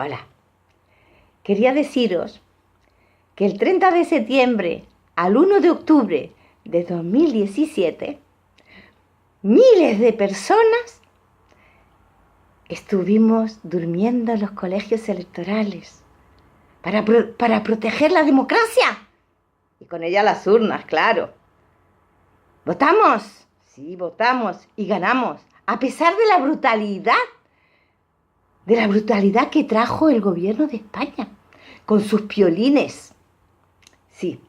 Hola. Quería deciros que el 30 de septiembre al 1 de octubre de 2017, miles de personas estuvimos durmiendo en los colegios electorales para proteger la democracia y con ella las urnas, claro. ¿Votamos? Sí, votamos y ganamos, a pesar de la brutalidad que trajo el gobierno de España con sus piolines. Sí,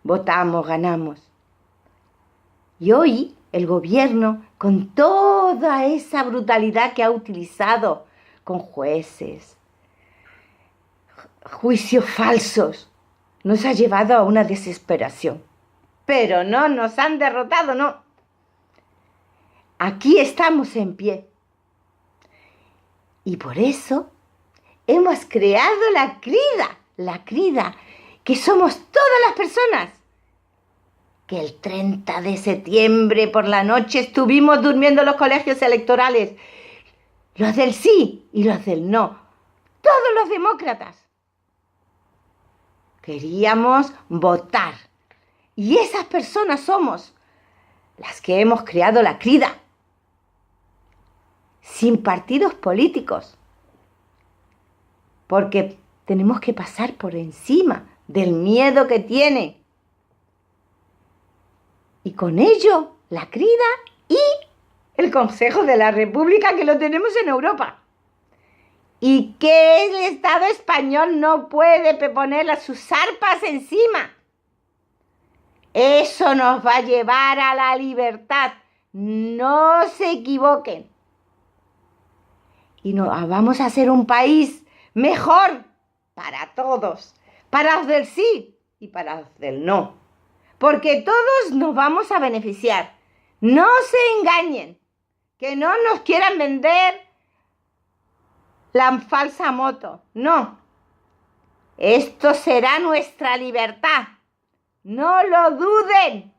votamos, ganamos. Y hoy el gobierno, con toda esa brutalidad que ha utilizado con jueces, juicios falsos, nos ha llevado a una desesperación. Pero no nos han derrotado, no. Aquí estamos en pie. Y por eso hemos creado la CRIDA, que somos todas las personas que el 30 de septiembre por la noche estuvimos durmiendo en los colegios electorales, los del sí y los del no, todos los demócratas. Queríamos votar y esas personas somos las que hemos creado la CRIDA, sin partidos políticos, porque tenemos que pasar por encima del miedo que tiene. Y con ello, la CRIDA y el Consejo de la República, que lo tenemos en Europa. Y que el Estado español no puede poner sus arpas encima. Eso nos va a llevar a la libertad. No se equivoquen. Y vamos a hacer un país mejor para todos, para los del sí y para los del no. Porque todos nos vamos a beneficiar. No se engañen, que no nos quieran vender la falsa moto. No, esto será nuestra libertad. No lo duden.